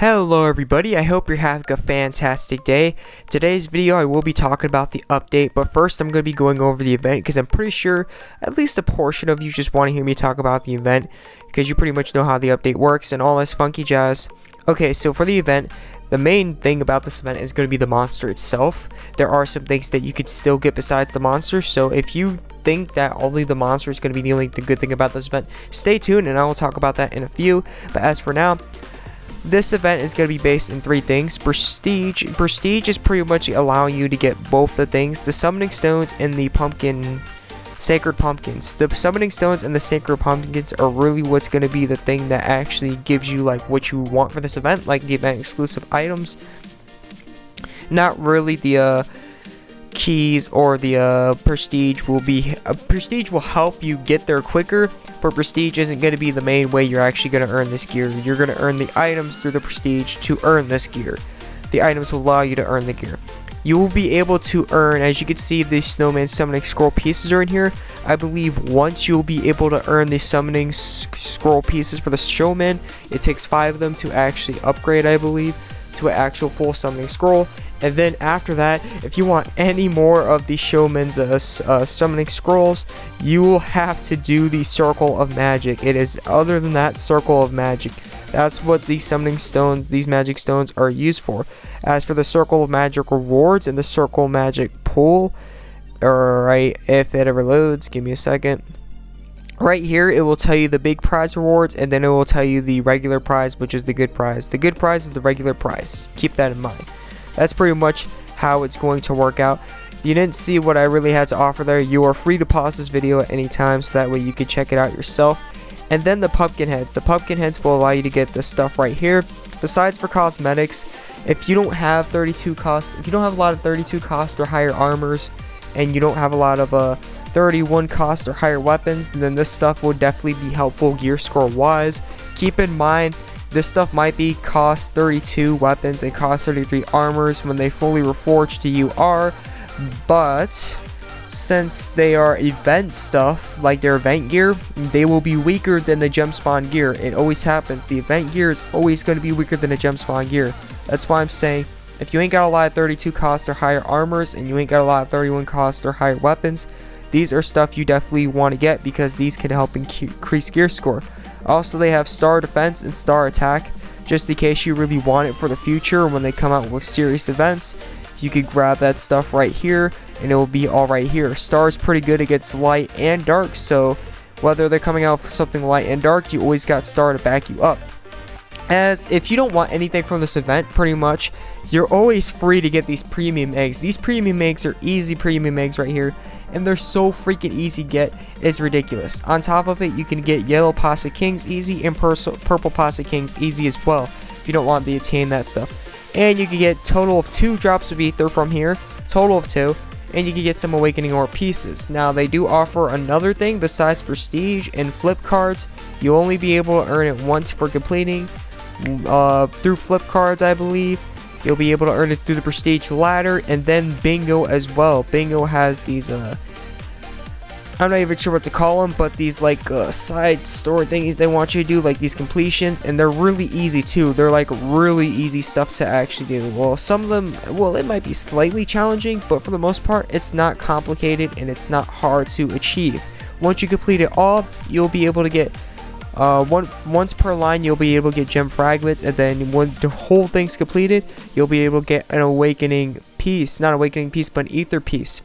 Hello everybody, I hope you're having a fantastic day. Today's video I will be talking about the update, but first I'm going to be going over the event because I'm pretty sure at least a portion of you just want to hear me talk about the event because you pretty much know how the update works and all this funky jazz. Okay, so for the event, the main thing about this event is going to be the monster itself. There are some things that you could still get besides the monster, so if you think that only the monster is going to be the only good thing about this event, stay tuned and I will talk about that in a few. But as for now, this event is going to be based in three things. Prestige is pretty much allowing you to get both the things, the summoning stones and the sacred pumpkins. The summoning stones and the sacred pumpkins are really what's going to be the thing that actually gives you like what you want for this event, like the event exclusive items. Not really the keys or the prestige will help you get there quicker, but prestige isn't going to be the main way you're actually going to earn this gear. You're going to earn the items through the prestige to earn this gear. The items will allow you to earn the gear. You will be able to earn, as you can see, the snowman summoning scroll pieces are in here. I believe once you'll be able to earn the summoning scroll pieces for the showman, it takes 5 of them to actually upgrade, I believe, to an actual full summoning scroll. And then after that, if you want any more of the showman's summoning scrolls, you will have to do the circle of magic. It is, other than that, circle of magic. That's what these summoning stones, these magic stones, are used for. As for the circle of magic rewards and the circle magic pool, alright, if it ever loads, give me a second. Right here, it will tell you the big prize rewards, and then it will tell you the regular prize, which is the good prize. The good prize is the regular prize. Keep that in mind. That's pretty much how it's going to work out. If you didn't see what I really had to offer there, you are free to pause this video at any time, so that way you can check it out yourself. And then the pumpkin heads. The pumpkin heads will allow you to get this stuff right here. Besides for cosmetics, if you don't have 32 cost, if you don't have a lot of 32 cost or higher armors, and you don't have a lot of 31 cost or higher weapons, then this stuff will definitely be helpful gear score wise. Keep in mind, this stuff might be cost 32 weapons and cost 33 armors when they fully reforge to UR, but since they are event stuff, like their event gear, they will be weaker than the gem spawn gear. It always happens. The event gear is always going to be weaker than the gem spawn gear. That's why I'm saying, if you ain't got a lot of 32 cost or higher armors, and you ain't got a lot of 31 cost or higher weapons, these are stuff you definitely want to get because these can help increase gear score. Also, they have star defense and star attack, just in case you really want it for the future when they come out with serious events. You could grab that stuff right here and it will be all right here. Star is pretty good against light and dark, so whether they're coming out with something light and dark, you always got star to back you up. As if you don't want anything from this event, pretty much, you're always free to get these premium eggs. These premium eggs are easy premium eggs right here, and they're so freaking easy to get, it's ridiculous. On top of it, you can get yellow Pasta Kings easy and purple Pasta Kings easy as well, if you don't want to attain that stuff. And you can get total of 2 drops of ether from here, total of 2, and you can get some awakening ore pieces. Now, they do offer another thing besides prestige and flip cards. You'll only be able to earn it once for completing through flip cards, I believe. You'll be able to earn it through the prestige ladder, and then bingo as well. Bingo has these I'm not even sure what to call them, but these like side story thingies they want you to do, like these completions, and they're really easy too. They're like really easy stuff to actually do. Well, some of them, well, it might be slightly challenging, but for the most part, it's not complicated and it's not hard to achieve. Once you complete it all, you'll be able to get once per line, you'll be able to get gem fragments, and then when the whole thing's completed, you'll be able to get an awakening piece, not awakening piece, but an ether piece.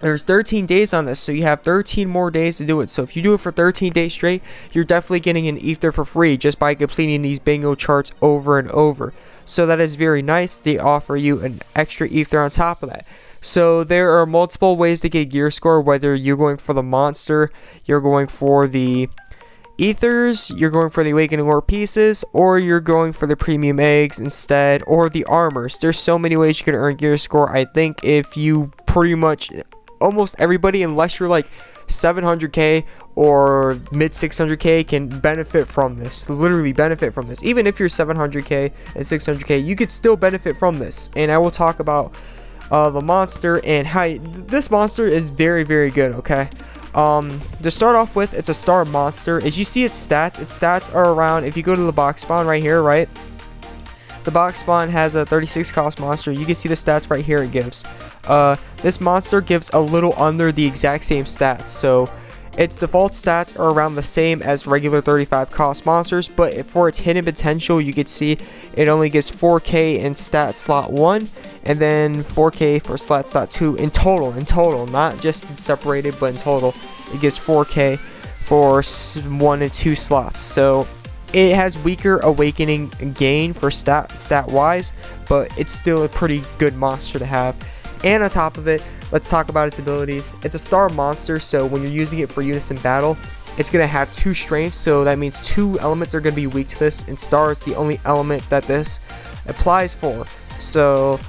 There's 13 days on this, so you have 13 more days to do it. So if you do it for 13 days straight, you're definitely getting an ether for free just by completing these bingo charts over and over. So that is very nice. They offer you an extra ether on top of that. So there are multiple ways to get gear score, whether you're going for the monster, you're going for the ethers, you're going for the awakening ore pieces, or you're going for the premium eggs instead, or the armors. There's so many ways you can earn gear score. I think if you pretty much, almost everybody, unless you're like 700k or mid 600k, can benefit from this, literally benefit from this. Even if you're 700k and 600k, you could still benefit from this. And I will talk about the monster and how this monster is very, very good. Okay, to start off with, it's a star monster. As you see its stats are around, if you go to the box spawn right here, right, The box spawn has a 36 cost monster. You can see the stats right here it gives. This monster gives a little under the exact same stats, so its default stats are around the same as regular 35 cost monsters, but for its hidden potential, you can see it only gets 4k in stat slot 1 and then 4k for slot 2 in total, not just separated, but in total it gets 4k for 1 and 2 slots. So it has weaker awakening gain for stat wise, but it's still a pretty good monster to have. And on top of it, let's talk about its abilities. It's a star monster, so when you're using it for unison battle, it's going to have 2 strengths, so that means 2 elements are going to be weak to this, and star is the only element that this applies for. So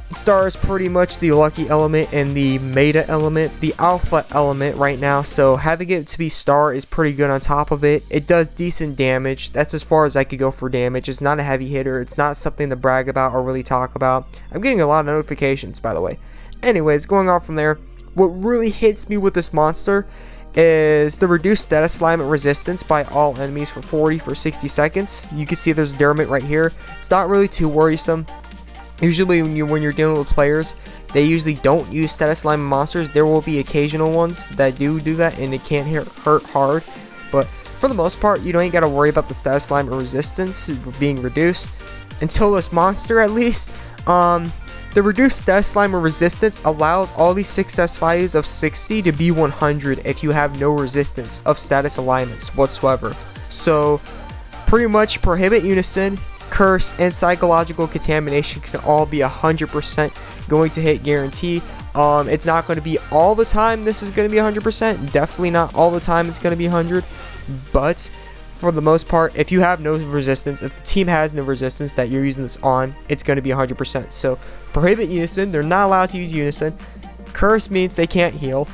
star is pretty much the lucky element and the meta element, the alpha element right now, so having it to be star is pretty good. On top of it, it does decent damage. That's as far as I could go for damage. It's not a heavy hitter. It's not something to brag about or really talk about. I'm getting a lot of notifications, by the way. Anyways, going on from there, what really hits me with this monster is the reduced status alignment resistance by all enemies for 60 seconds. You can see there's a Dermot right here. It's not really too worrisome. Usually when you're dealing with players, they usually don't use status alignment monsters. There will be occasional ones that do that, and it can hurt hard. But for the most part, you don't got to worry about the status alignment resistance being reduced until this monster, at least. The reduced status alignment resistance allows all these success values of 60 to be 100 if you have no resistance of status alignments whatsoever. So pretty much Prohibit Unison, Curse, and Psychological Contamination can all be 100% going to hit guarantee. It's not going to be all the time this is going to be 100%. Definitely not all the time it's going to be 100. But for the most part, if you have no resistance, if the team has no resistance that you're using this on, it's going to be 100%. So Prohibit Unison, they're not allowed to use Unison. Curse means they can't heal.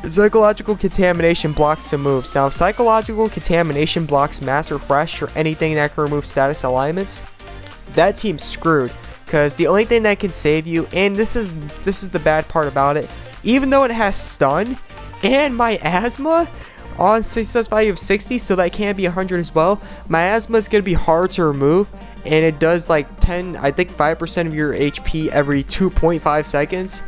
Psychological Contamination blocks some moves. Now, if Psychological Contamination blocks Mass Refresh or anything that can remove status alignments, that team's screwed. Because the only thing that can save you, and this is the bad part about it, even though it has Stun and Miasma on success value of 60, so that can be 100 as well, Miasma is going to be hard to remove, and it does like 5% of your HP every 2.5 seconds.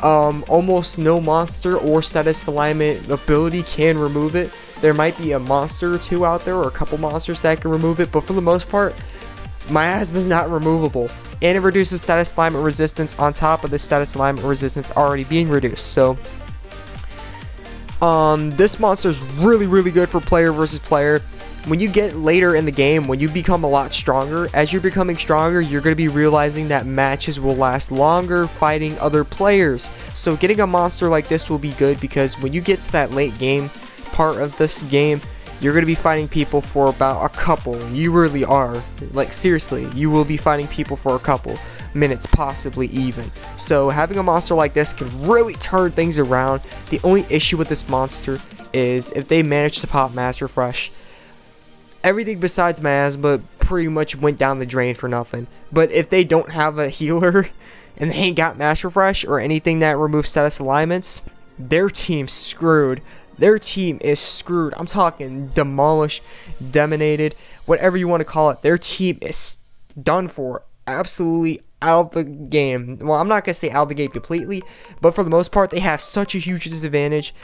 Almost no monster or status alignment ability can remove it. There might be a monster or two out there, or a couple monsters that can remove it, but for the most part, Miasma is not removable, and it reduces status alignment resistance on top of the status alignment resistance already being reduced. So this monster is really good for player versus player. When you get later in the game, when you become a lot stronger, as you're becoming stronger, you're going to be realizing that matches will last longer fighting other players. So getting a monster like this will be good, because when you get to that late game part of this game, you're going to be fighting people for about a couple. You really are. Like, seriously, you will be fighting people for a couple minutes, possibly even. So having a monster like this can really turn things around. The only issue with this monster is if they manage to pop Mass Refresh, everything besides Miasma pretty much went down the drain for nothing. But if they don't have a healer and they ain't got Mass Refresh or anything that removes status alignments, their team's screwed. Their team is screwed. I'm talking demolished, dominated, whatever you want to call it. Their team is done for. Absolutely out of the game. Well, I'm not going to say out of the game completely, but for the most part, they have such a huge disadvantage.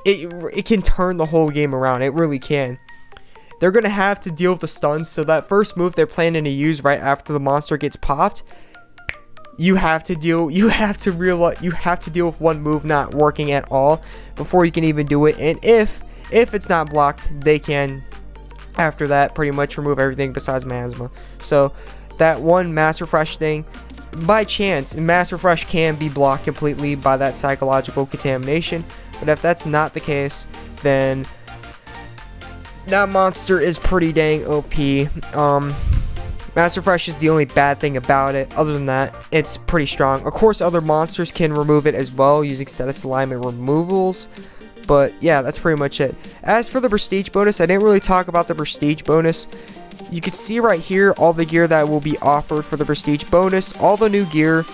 It can turn the whole game around. It really can. They're going to have to deal with the stuns, so that first move they're planning to use right after the monster gets popped, you have to deal with one move not working at all before you can even do it. And if it's not blocked, they can, after that, pretty much remove everything besides Miasma. So that one Mass Refresh thing, by chance, Mass Refresh can be blocked completely by that Psychological Contamination, but if that's not the case, then that monster is pretty dang OP. Mass Refresh is the only bad thing about it. Other than that, it's pretty strong. Of course, other monsters can remove it as well using status alignment removals. But yeah, that's pretty much it. As for the prestige bonus, I didn't really talk about the prestige bonus. You can see right here all the gear that will be offered for the prestige bonus, all the new gear,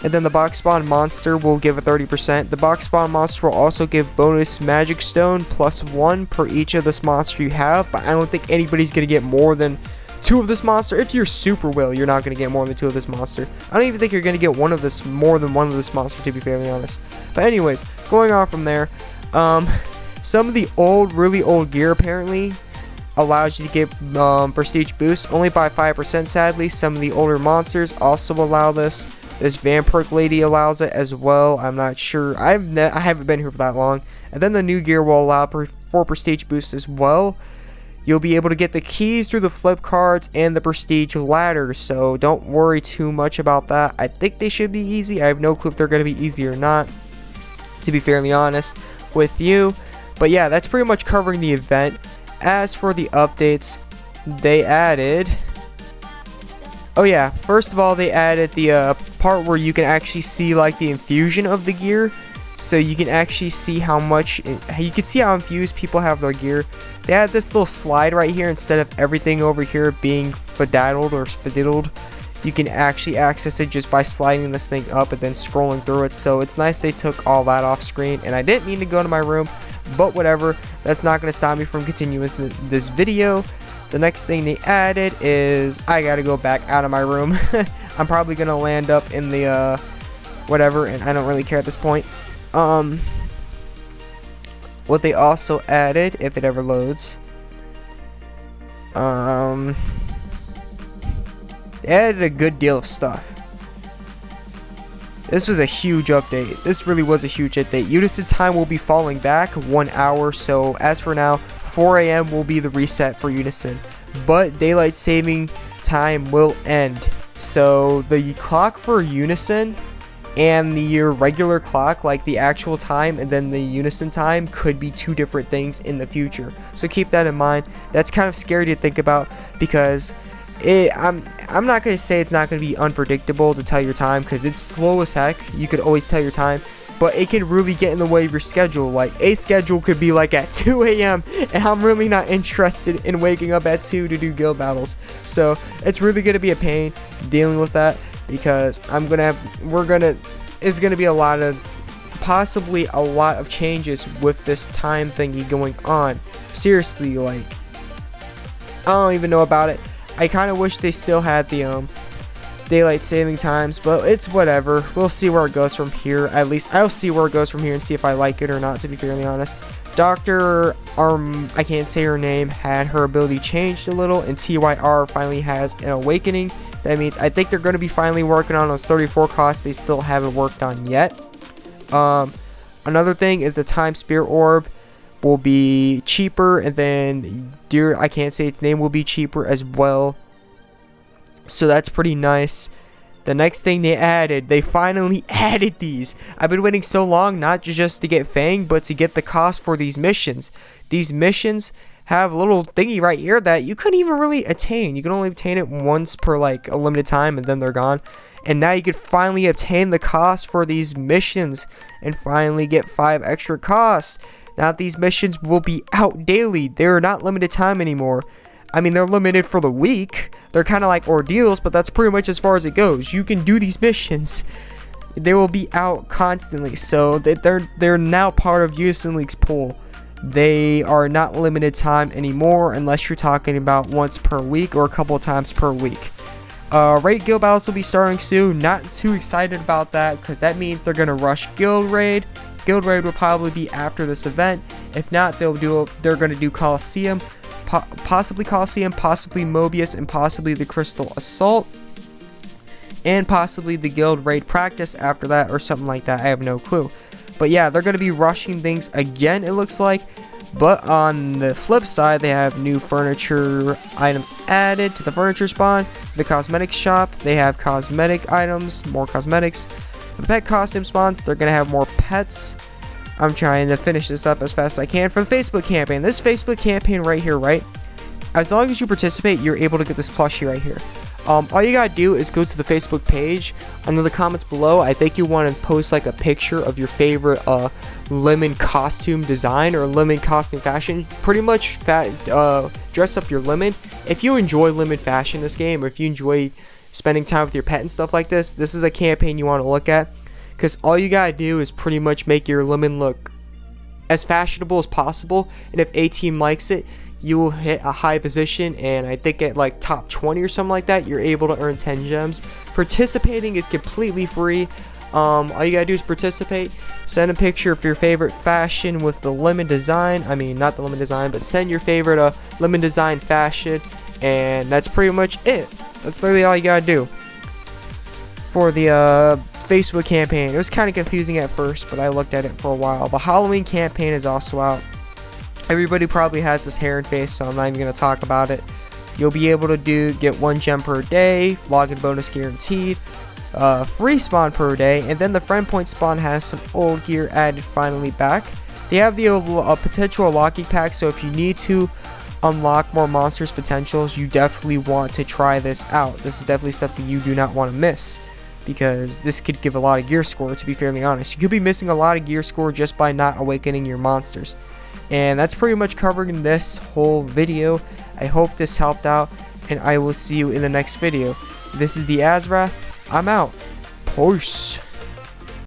and then the box spawn monster will give a 30%. The box spawn monster will also give bonus magic stone +1 per each of this monster you have, but I don't think anybody's going to get more than 2 of this monster. If you're super will, you're not going to get more than 2 of this monster. I don't even think you're going to get more than one of this monster, to be fairly honest. But anyways, going on from there, some of the really old gear apparently allows you to get prestige boost only by 5%, sadly. Some of the older monsters also allow this. This Vampirk lady allows it as well. I'm not sure. I haven't been here for that long. And then the new gear will allow for prestige boost as well. You'll be able to get the keys through the flip cards and the prestige ladder, so don't worry too much about that. I think they should be easy. I have no clue if they're going to be easy or not, to be fairly honest with you. But yeah, that's pretty much covering the event. As for the updates, they added... Oh yeah, first of all, they added the part where you can actually see like the infusion of the gear. So you can actually see how much, you can see how infused people have their gear. They had this little slide right here instead of everything over here being fadaddled or sfadiddled. You can actually access it just by sliding this thing up and then scrolling through it. So it's nice they took all that off screen. And I didn't mean to go to my room, but whatever. That's not going to stop me from continuing this video. The next thing they added is I got to go back out of my room. I'm probably going to land up in the whatever, and I don't really care at this point. What they also added, if it ever loads, they added a good deal of stuff. This was a huge update. This really was a huge update. Unison time will be falling back 1 hour, so as for now, 4 AM will be the reset for Unison. But daylight saving time will end. So the clock for Unison and the regular clock, like the actual time and then the Unison time, could be 2 different things in the future. So keep that in mind. That's kind of scary to think about because I'm not going to say it's not going to be unpredictable to tell your time, because it's slow as heck. You could always tell your time, but it can really get in the way of your schedule. Like a schedule could be like at 2 AM and I'm really not interested in waking up at 2 to do guild battles. So it's really going to be a pain dealing with that, because it's gonna be possibly a lot of changes with this time thingy going on. Seriously, like, I don't even know about it. I kind of wish they still had the daylight saving times, but it's whatever. We'll see where it goes from here. At least I'll see where it goes from here and see if I like it or not, to be fairly honest. Dr. I can't say her name, had her ability changed a little, and TYR finally has an awakening. That means I think they're going to be finally working on those 34 costs they still haven't worked on yet. Another thing is the Time Spirit Orb will be cheaper, and then I can't say its name, will be cheaper as well. So that's pretty nice. The next thing they finally added these. I've been waiting so long, not just to get Fang, but to get the cost for these missions. These missions have a little thingy right here that you couldn't even really attain. You can only obtain it once per like a limited time, and then they're gone. And now you could finally obtain the cost for these missions and finally get 5 extra costs. Now these missions will be out daily. They're not limited time anymore. I mean, they're limited for the week. They're kind of like ordeals, but that's pretty much as far as it goes. You can do these missions. They will be out constantly. So they're now part of Unison League's pool. They are not limited time anymore, unless you're talking about once per week or a couple of times per week. Raid guild battles will be starting soon. Not too excited about that, because that means they're going to rush guild raid. Guild raid will probably be after this event. If not, they're going to do Coliseum, possibly Coliseum, possibly Mobius, and possibly the Crystal Assault, and possibly the guild raid practice after that, or something like that. I have no clue. But yeah, they're going to be rushing things again, it looks like. But on the flip side, they have new furniture items added to the furniture spawn. The cosmetic shop, they have cosmetic items, more cosmetics. For the pet costume spawns, they're going to have more pets. I'm trying to finish this up as fast as I can. For the Facebook campaign, this Facebook campaign right here, right? As long as you participate, you're able to get this plushie right here. All you gotta do is go to the Facebook page. Under the comments below, I think you want to post like a picture of your favorite lemon costume design or lemon costume fashion. Pretty much dress up your lemon. If you enjoy lemon fashion in this game, or if you enjoy spending time with your pet and stuff like this, this is a campaign you want to look at, because all you gotta do is pretty much make your lemon look as fashionable as possible. And if a team likes it, you will hit a high position, and I think at like top 20 or something like that, you're able to earn 10 gems. Participating is completely free. All you gotta do is participate, send a picture of your favorite fashion with the lemon design. I mean, not the lemon design, but send your favorite lemon design fashion, and that's pretty much it. That's literally all you gotta do. For the Facebook campaign, it was kind of confusing at first, but I looked at it for a while. The Halloween campaign is also out. Everybody probably has this hair and face, so I'm not even gonna talk about it. You'll be able to get 1 gem per day, login bonus guaranteed, free spawn per day, and then the friend point spawn has some old gear added finally back. They have the potential unlocking pack, so if you need to unlock more monsters potentials, you definitely want to try this out. This is definitely something you do not want to miss, because this could give a lot of gear score, to be fairly honest. You could be missing a lot of gear score just by not awakening your monsters. And that's pretty much covering this whole video. I hope this helped out, and I will see you in the next video. This is the Azrath. I'm out. Peace.